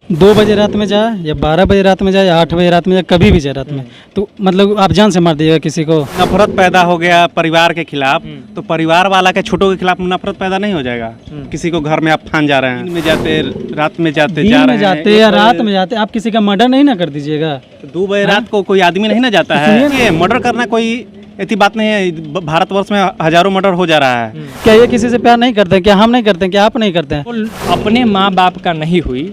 2 बजे रात में जाए या 12 बजे रात में जाए या 8 बजे रात में जाए, कभी भी जाए रात में, तो मतलब आप जान से मार दीजिएगा किसी को। नफरत पैदा हो गया परिवार के खिलाफ, तो परिवार वाला के छोटों के खिलाफ नफरत पैदा नहीं हो जाएगा। किसी को घर में आप फान जा रहे हैं, दिन में जाते रात में जाते दिन जा में रहे हैं, जाते या रात में जाते, आप किसी का मर्डर नहीं ना कर दीजिएगा। 2 बजे रात को कोई आदमी नहीं ना जाता है। ये मर्डर करना कोई ऐसी बात नहीं है, भारतवर्ष में हजारों मर्डर हो जा रहा है। क्या ये किसी से प्यार नहीं करते हैं? क्या हम नहीं करते हैं? क्या आप नहीं करते हैं? वो अपने माँ बाप का नहीं हुई,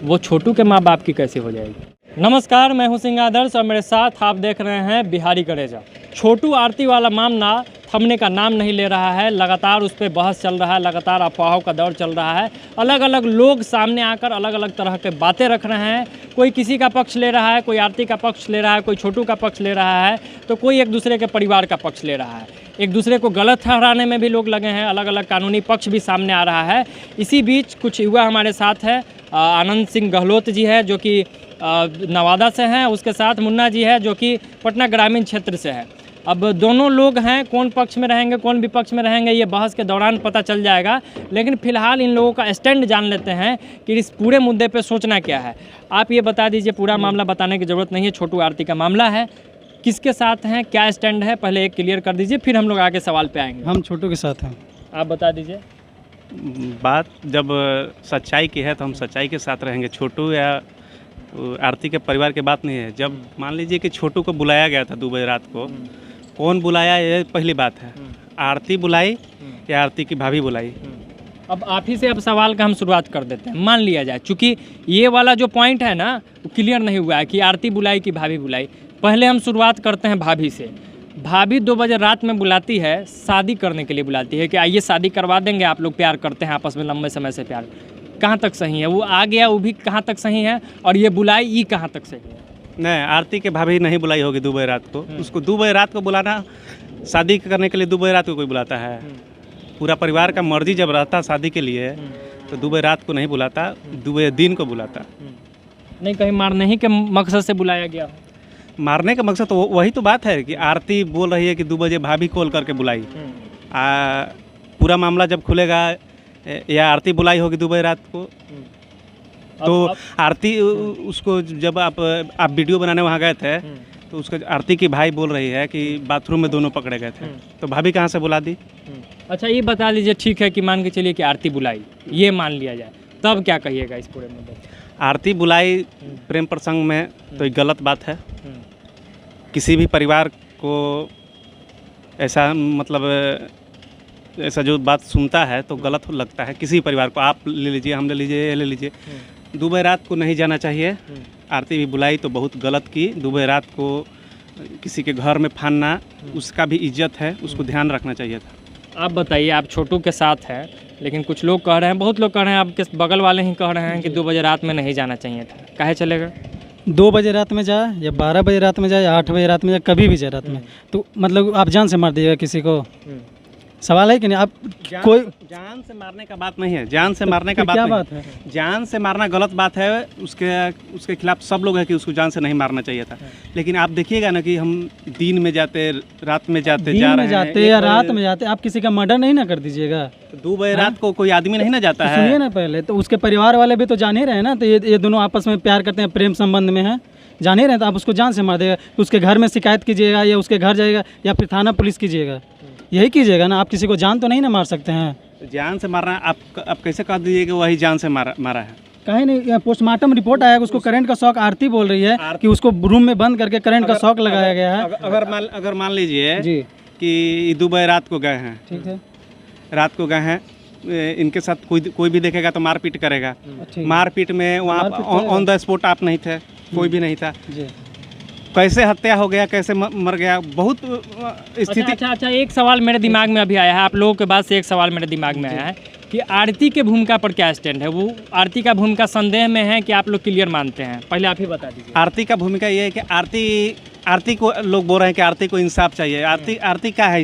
वो छोटू के माँ बाप की कैसे हो जाएगी। नमस्कार, मैं हूं सिंह आदर्श और मेरे साथ आप देख रहे हैं बिहारी करेजा। छोटू आरती वाला मामला थमने का नाम नहीं ले रहा है। लगातार उस पर बहस चल रहा है, लगातार अफवाहों का दौर चल रहा है। अलग अलग लोग सामने आकर अलग अलग तरह के बातें रख रहे हैं। कोई किसी का पक्ष ले रहा है, कोई आरती का पक्ष ले रहा है, कोई छोटू का पक्ष ले रहा है, तो कोई एक दूसरे के परिवार का पक्ष ले रहा है। एक दूसरे को गलत ठहराने में भी लोग लगे हैं। अलग अलग कानूनी पक्ष भी सामने आ रहा है। इसी बीच कुछ युवा हमारे साथ है। आनंद सिंह गहलोत जी है जो कि नवादा से हैं, उसके साथ मुन्ना जी है जो कि पटना ग्रामीण क्षेत्र से है। अब दोनों लोग हैं, कौन पक्ष में रहेंगे कौन विपक्ष में रहेंगे ये बहस के दौरान पता चल जाएगा। लेकिन फिलहाल इन लोगों का स्टैंड जान लेते हैं कि इस पूरे मुद्दे पे सोचना क्या है। आप ये बता दीजिए, पूरा मामला बताने की ज़रूरत नहीं है, छोटू आरती का मामला है, किसके साथ हैं, क्या स्टैंड है, पहले एक क्लियर कर दीजिए, फिर हम लोग आगे सवाल पे आएंगे। हम छोटू के साथ हैं। आप बता दीजिए। बात जब सच्चाई की है तो हम सच्चाई के साथ रहेंगे। छोटू या आरती के परिवार की बात नहीं है। जब मान लीजिए कि छोटू को बुलाया गया था 2 बजे रात को, कौन बुलाया ये पहली बात है। आरती बुलाई या आरती की भाभी बुलाई? अब आप ही से अब सवाल का हम शुरुआत कर देते हैं। मान लिया जाए, चूँकि ये वाला जो पॉइंट है ना वो क्लियर नहीं हुआ है कि आरती बुलाई कि भाभी बुलाई। पहले हम शुरुआत करते हैं भाभी से। भाभी 2 बजे रात में बुलाती है, शादी करने के लिए बुलाती है कि आइए शादी करवा देंगे, आप लोग प्यार करते हैं आपस में लंबे समय से प्यार। कहाँ तक सही है? वो आ गया, वो भी कहाँ तक सही है, और ये बुलाई ये कहाँ तक सही है? नहीं, आरती के भाभी नहीं बुलाई होगी 2 बजे रात को। उसको 2 बजे रात को बुलाना, शादी करने के लिए 2 बजे रात को कोई बुलाता है? पूरा परिवार का मर्जी जब रहता शादी के लिए तो 2 बजे रात को नहीं बुलाता, 2 बजे दिन को बुलाता। नहीं, कहीं मारने ही के मकसद से बुलाया गया हो? मारने का मकसद तो वही तो बात है कि आरती बोल रही है कि 2 बजे भाभी कॉल करके बुलाई। पूरा मामला जब खुलेगा या आरती बुलाई होगी 2 बजे रात को, तो आरती उसको जब आप वीडियो बनाने वहाँ गए थे तो उसका आरती की भाई बोल रही है कि बाथरूम में दोनों पकड़े गए थे, तो भाभी कहाँ से बुला दी? अच्छा, ये बता लीजिए, ठीक है कि मान के चलिए कि आरती बुलाई, ये मान लिया जाए, तब क्या कहिएगा इस पूरे मुद्दे पर? आरती बुलाई प्रेम प्रसंग में तो एक गलत बात है। किसी भी परिवार को ऐसा मतलब ऐसा जो बात सुनता है तो गलत लगता है। किसी परिवार को, आप ले लीजिए, हम ले लीजिए, ये ले लीजिए, 2 बजे रात को नहीं जाना चाहिए। आरती भी बुलाई तो बहुत गलत की। 2 बजे रात को किसी के घर में फानना, उसका भी इज्जत है, उसको ध्यान रखना चाहिए था। आप बताइए, आप छोटू के साथ हैं, लेकिन कुछ लोग कह रहे हैं, बहुत लोग कह रहे हैं, आपके बगल वाले ही कह रहे हैं कि 2 बजे रात में नहीं जाना चाहिए था। काहे चलेगा? 2 बजे रात में जाए या 12 बजे रात में जाए या 8 बजे रात में जाए, कभी भी जाए रात में, तो मतलब आप जान से मार दीजिएगा किसी को। सवाल है कि नहीं? आप कोई जान से मारने का बात नहीं है। जान से मारने का तो बात क्या नहीं बात है? जान से मारना गलत बात है। उसके खिलाफ सब लोग हैं कि उसको जान से नहीं मारना चाहिए था। लेकिन आप देखिएगा ना कि हम दिन में जाते रात में जाते दिन जा में रहे हैं, जाते या रात में जाते, आप किसी का मर्डर नहीं ना कर दीजिएगा। 2 बजे रात को कोई आदमी नहीं ना जाता तो है। सुनिए ना, पहले तो उसके परिवार वाले भी तो जान ही रहे हैं ना, तो ये दोनों आपस में प्यार करते हैं, प्रेम संबंध में हैं, जान ही रहे हैं, तो आप उसको जान से मार देगा। उसके घर में शिकायत कीजिएगा या उसके घर जाएगा या फिर थाना पुलिस कीजिएगा, यही कीजिएगा ना। आप किसी को जान तो नहीं ना मार सकते हैं। जान से मारना आप कैसे कह दीजिए कि वही जान से मारा है? कहीं नहीं, पोस्टमार्टम रिपोर्ट आया, उसको करंट का शॉक, आरती बोल रही है कि उसको रूम में बंद करके करंट का शॉक लगाया गया है। अगर मान लीजिए जी कि 2 बजे रात को गए हैं, ठीक है, रात को गए हैं, इनके साथ कोई भी देखेगा तो मारपीट करेगा। मारपीट में वहाँ ऑन द स्पॉट आप नहीं थे, कोई भी नहीं था जी। कैसे हत्या हो गया, कैसे मर गया, बहुत स्थिति। अच्छा, एक सवाल मेरे दिमाग में अभी आया है, आप लोगों के बाद से एक सवाल मेरे दिमाग में आया है कि आरती के भूमिका पर क्या स्टैंड है? वो आरती का भूमिका संदेह में है कि आप लोग क्लियर मानते हैं? पहले आप ही बता दीजिए। आरती का भूमिका ये है कि आरती को लोग बोल रहे हैं कि आरती को इंसाफ चाहिए। आरती क्या है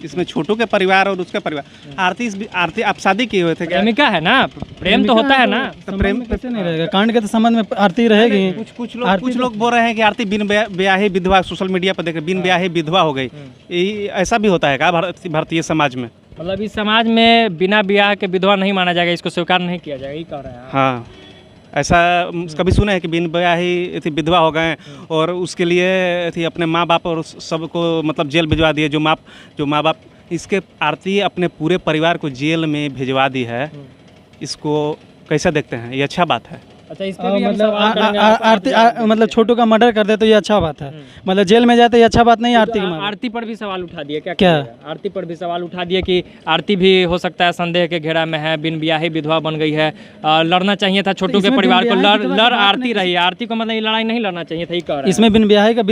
इसमें छोटू के परिवार और उसका परिवार। आरती आप शादी किए हुए थे क्या? प्रेमिका है ना, प्रेम तो होता है ना। तो प्रेम कैसे नहीं रहेगा? कांड के तो संबंध में आरती रहेगी। कुछ लोग बोल रहे हैं कि आरती बिन ब्याही विधवा, सोशल मीडिया पर देखे बिन ब्याही विधवा हो गई। ऐसा भी होता है क्या भारतीय समाज में? मतलब इस समाज में बिना ब्याह के विधवा नहीं माना जाएगा, इसको स्वीकार नहीं किया जाएगा, ये कह रहे हैं? हाँ, ऐसा कभी सुने हैं कि बिन ब्याही थी विधवा हो गए और उसके लिए थी अपने माँ बाप और सबको मतलब जेल भिजवा दिए, जो माँ बाप इसके आरती अपने पूरे परिवार को जेल में भिजवा दी है। इसको कैसा देखते हैं? ये अच्छा बात है? अच्छा, इस पे भी हम मतलब सवाल करेंगे। आरती मतलब छोटू का मर्डर कर दे तो ये अच्छा बात है, मतलब जेल में जाते ये अच्छा बात नहीं है। आरती के आरती पर भी सवाल उठा दिए, क्या क्या? कहिएगा? आरती पर भी सवाल उठा दिए कि आरती भी हो सकता है संदेह के घेरा में है, बिन ब्याही विधवा बन गई है, लड़ना चाहिए था छोटू के इसमें परिवार को, बिन ब्याही विधवा लड़ की बात आरती नहीं। रही, आरती को मतलब ये लड़ाई नहीं लड़ना चाहिए था, ये कह रहे हैं। इसमें बिन ब्याही का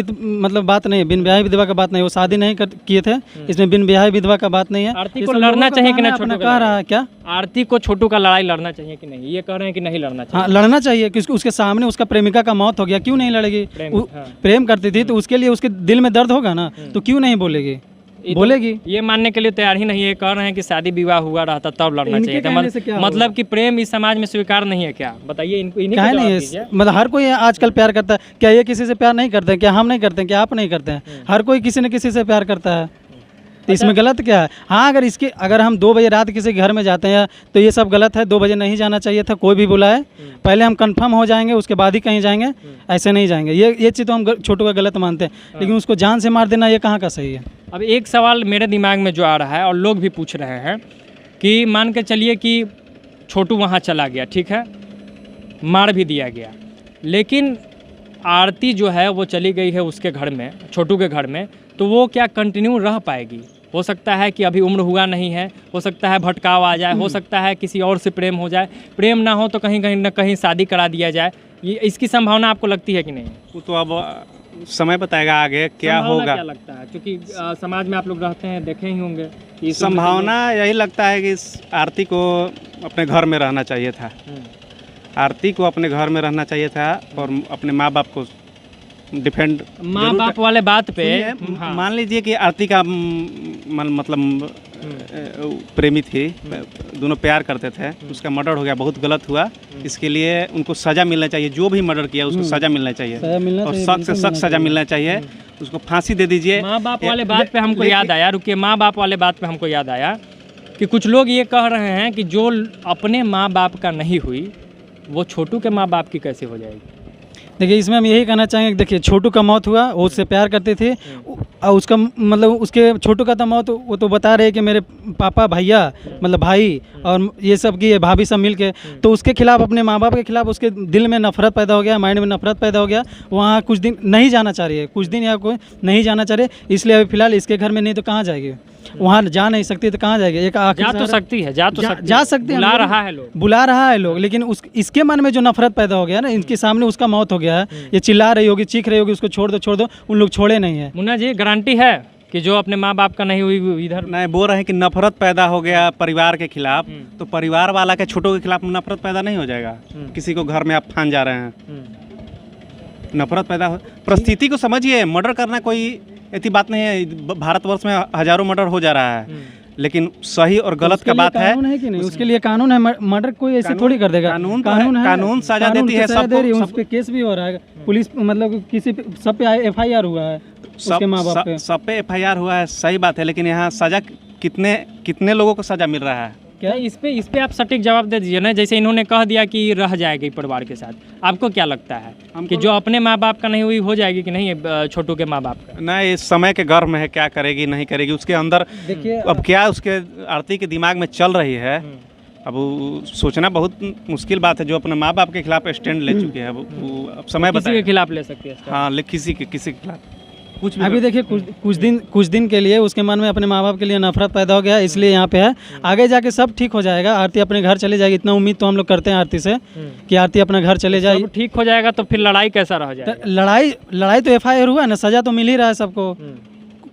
मतलब बात नहीं है, बिन ब्याही विधवा का बात नहीं, वो शादी नहीं किए थे, इसमें बिन ब्याही विधवा का बात नहीं है। आरती ये को सब लड़ना लोगों का चाहिए कि बहाना नहीं? अपना छोटू कह रहा है क्या? आरती को छोटू का लड़ाई लड़ना चाहिए कि नहीं, ये कह रहे हैं कि नहीं लड़ना चाहिए। हाँ, लड़ना चाहिए कि उसके सामने उसका प्रेमिका का मौत हो गया, क्यों नहीं लड़ेगी? हाँ। प्रेम करती थी तो उसके लिए उसके दिल में दर्द होगा ना, तो क्यों नहीं बोलेगी? ये तो बोलेगी। ये मानने के लिए तैयार ही नहीं है, कह रहे हैं कि शादी विवाह हुआ रहता तब लड़ना इनके चाहिए था। कहने से क्या मतलब कि प्रेम इस समाज में स्वीकार नहीं है क्या? बताइए, इनको इन्हीं क्या को नहीं जवाब है? दीजिए। मतलब हर कोई आजकल प्यार करता है, क्या ये किसी से प्यार नहीं करते हैं? क्या हम नहीं करते हैं? क्या आप नहीं करते हैं? हर कोई किसी न किसी से प्यार करता है, तो इसमें गलत क्या है? हाँ, अगर हम 2 बजे रात किसी के घर में जाते हैं तो ये सब गलत है। 2 बजे नहीं जाना चाहिए था, कोई भी बुलाए, पहले हम कंफर्म हो जाएंगे उसके बाद ही कहीं जाएंगे, ऐसे नहीं जाएंगे। ये चीज़ तो हम छोटू का गलत मानते हैं, लेकिन उसको जान से मार देना ये कहाँ का सही है? अब एक सवाल मेरे दिमाग में जो आ रहा है और लोग भी पूछ रहे हैं कि मान के चलिए कि छोटू वहाँ चला गया, ठीक है, मार भी दिया गया, लेकिन आरती जो है वो चली गई है उसके घर में, छोटू के घर में, तो वो क्या कंटिन्यू रह पाएगी? हो सकता है कि अभी उम्र हुआ नहीं है, हो सकता है भटकाव आ जाए, हो सकता है किसी और से प्रेम हो जाए, प्रेम ना हो तो कहीं न कहीं शादी करा दिया जाए, ये इसकी संभावना आपको लगती है कि नहीं? वो तो अब समय बताएगा आगे क्या संभावना होगा। क्या लगता है, क्योंकि समाज में आप लोग रहते हैं, देखे ही होंगे कि इस संभावना यही लगता है कि इस आरती को अपने घर में रहना चाहिए था। आरती को अपने घर में रहना चाहिए था और अपने माँ बाप को डिफेंड माँ बाप वाले बात पे हाँ। मान लीजिए कि आरती का मतलब प्रेमी थी, दोनों प्यार करते थे, उसका मर्डर हो गया, बहुत गलत हुआ। इसके लिए उनको सज़ा मिलना चाहिए, जो भी मर्डर किया उसको सज़ा मिलना चाहिए और सख्त से सख्त सज़ा मिलना चाहिए, उसको फांसी दे दीजिए। माँ बाप वाले बात पे हमको याद आया, रुकिए, माँ बाप वाले बात पे हमको याद आया कि कुछ लोग ये कह रहे हैं कि जो अपने माँ बाप का नहीं हुई वो छोटू के माँ बाप की कैसे हो जाएगी? देखिए, इसमें हम यही कहना चाहेंगे, देखिए छोटू का मौत हुआ, वो उससे प्यार करते थे, और उसका मतलब उसके छोटू का तो मौत, वो तो बता रहे कि मेरे पापा, भैया, मतलब भाई और ये सब की भाभी सब मिल के, तो उसके खिलाफ, अपने माँ बाप के खिलाफ उसके दिल में नफरत पैदा हो गया, माइंड में नफरत पैदा हो गया। वहाँ कुछ दिन नहीं जाना चाह रही है, कुछ दिन या कोई नहीं जाना चाह रही, इसलिए अभी फिलहाल इसके घर में नहीं तो कहाँ जाएगी? वहाँ जा नहीं सकती तो कहाँ जाएगी? एक जा तो सकती है, जा सकती है, बुला रहा है लोग, लेकिन इसके मन में जो नफरत पैदा हो गया ना, इनके सामने उसका मौत हो गया है, ये चिल्ला रही होगी, चीख रही होगी, उसको छोड़ दो, उन लोग छोड़े नहीं है। मुन्ना जी, गारंटी है कि जो अपने माँ बाप का नहीं हुई इधर नहीं बोल रहे हैं कि नफरत पैदा हो गया परिवार के खिलाफ, तो परिवार वाला के छोटों के खिलाफ नफरत पैदा नहीं हो जाएगा? किसी को घर में आप फान जा रहे हैं, नफरत पैदा हो, परिस्थिति को समझिए। मर्डर करना कोई ऐसी बात नहीं है, भारतवर्ष में हजारों मर्डर हो जा रहा है, लेकिन सही और गलत का बात है। कानून है कि नहीं? उसके लिए कानून है, मर्डर कोई ऐसे थोड़ी कर देगा। कानून है, कानून सजा देती है सबको, उस पे केस भी हो रहा है, पुलिस मतलब किसी सब पे FIR हुआ है, उसके माँ बाप पे सब पे FIR हुआ है, सही बात है, लेकिन यहाँ सजा कितने लोगों को सजा मिल रहा है? क्या इस पे आप सटीक जवाब दे दीजिए ना। जैसे इन्होंने कह दिया कि रह जाएगी परिवार के साथ, आपको क्या लगता है कि जो अपने माँ बाप का नहीं हुई हो जाएगी कि नहीं छोटू के माँ बाप का? नहीं, इस समय के गर्भ में है, क्या करेगी नहीं करेगी उसके अंदर। देखिए अब क्या उसके आरती के दिमाग में चल रही है, अब वो सोचना बहुत मुश्किल बात है। जो अपने माँ बाप के खिलाफ स्टैंड ले चुके हैं, वो अब समय किसी के खिलाफ ले सकती है। हाँ, किसी के खिलाफ कुछ भी। अभी देखिए, कुछ दिन के लिए उसके मन में अपने माँ बाप के लिए नफरत पैदा हो गया, इसलिए यहाँ पे है। आगे जाके सब ठीक हो जाएगा, आरती अपने घर चले जाएगी, इतना उम्मीद तो हम लोग करते हैं आरती से कि आरती अपने घर चले जाए। ठीक हो जाएगा तो फिर लड़ाई कैसा रह जाएगा? लड़ाई तो FIR हुआ है ना, सजा तो मिल ही रहा है सबको,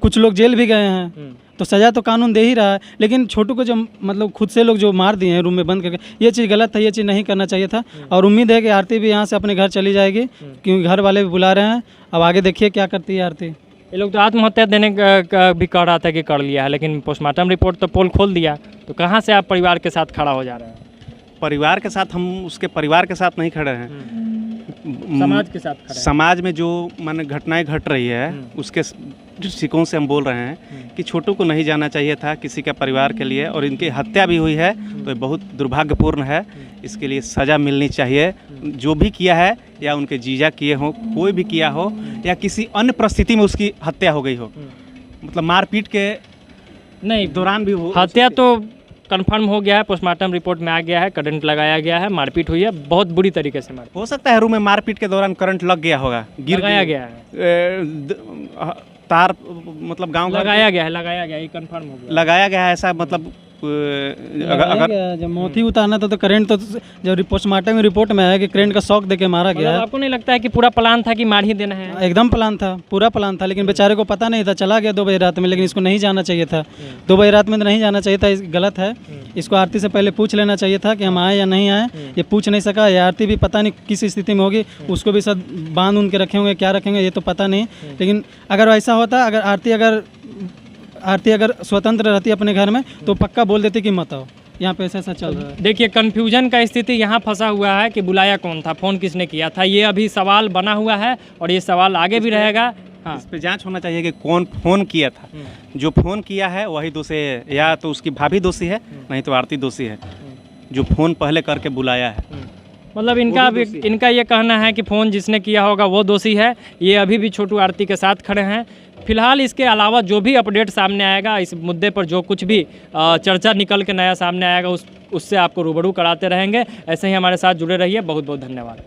कुछ लोग जेल भी गए हैं, तो सजा तो कानून दे ही रहा है। लेकिन छोटू को जो मतलब खुद से लोग जो मार दिए हैं रूम में बंद करके, ये चीज़ गलत था, ये चीज़ नहीं करना चाहिए था। और उम्मीद है कि आरती भी यहाँ से अपने घर चली जाएगी, क्योंकि घर वाले भी बुला रहे हैं। अब आगे देखिए क्या करती है आरती। ये लोग तो आत्महत्या देने का भी कह रहा था कि कर लिया है, लेकिन पोस्टमार्टम रिपोर्ट तो पोल खोल दिया। तो कहाँ से आप परिवार के साथ खड़ा हो जा रहे हैं? परिवार के साथ हम उसके परिवार के साथ नहीं खड़े हैं, समाज के साथ खड़े हैं। समाज में जो माने घटनाएं घट रही है उसके दृष्टिकोण से हम बोल रहे हैं कि छोटू को नहीं जाना चाहिए था किसी के परिवार के लिए, और इनकी हत्या भी हुई है तो ये बहुत दुर्भाग्यपूर्ण है। इसके लिए सज़ा मिलनी चाहिए। जो भी किया है, या उनके जीजा किए हों, कोई भी किया हो, या किसी अन्य परिस्थिति में उसकी हत्या हो गई हो, मतलब मारपीट के नहीं, दौरान भी हो, हत्या तो कंफर्म हो गया है, पोस्टमार्टम रिपोर्ट में आ गया है, करंट लगाया गया है, मारपीट हुई है, बहुत बुरी तरीके से मारपीट। हो सकता है रूम में मारपीट के दौरान करंट लग गया होगा, लगाया गया है, तार मतलब गांव लगाया गया है, ये कंफर्म हो गया। लगाया गया है, ऐसा मतलब अगर जब मौत ही उतारना था तो करंट तो जब पोस्टमार्टम में रिपोर्ट में है कि करंट का शॉक देके मारा गया मतलब है। आपको नहीं लगता है कि पूरा प्लान था कि मार ही देना है? एकदम प्लान था, पूरा प्लान था, लेकिन बेचारे को पता नहीं था, चला गया 2 बजे रात में, लेकिन इसको नहीं जाना चाहिए था। 2 बजे रात में तो नहीं जाना चाहिए था, गलत है। इसको आरती से पहले पूछ लेना चाहिए था कि हम आए या नहीं आए। ये पूछ नहीं सका, या आरती भी पता नहीं किस स्थिति में होगी, उसको भी सब बांध उनके रखे होंगे, क्या रखेंगे ये तो पता नहीं। लेकिन अगर ऐसा होता, अगर आरती अगर स्वतंत्र रहती अपने घर में तो पक्का बोल देती कि मत आओ, यहाँ पे ऐसा चल रहा है। देखिए, कन्फ्यूजन का स्थिति यहाँ फंसा हुआ है कि बुलाया कौन था, फ़ोन किसने किया था, ये अभी सवाल बना हुआ है और ये सवाल आगे भी रहेगा। हाँ, इस पे जांच होना चाहिए कि कौन फ़ोन किया था। जो फ़ोन किया है वही दोषी है, या तो उसकी भाभी दोषी है, नहीं तो आरती दोषी है, जो फ़ोन पहले करके बुलाया है। मतलब इनका ये कहना है कि फ़ोन जिसने किया होगा वो दोषी है। ये अभी भी छोटू आरती के साथ खड़े हैं। फिलहाल इसके अलावा जो भी अपडेट सामने आएगा, इस मुद्दे पर जो कुछ भी चर्चा निकल के नया सामने आएगा, उससे आपको रूबरू कराते रहेंगे। ऐसे ही हमारे साथ जुड़े रहिए। बहुत बहुत धन्यवाद।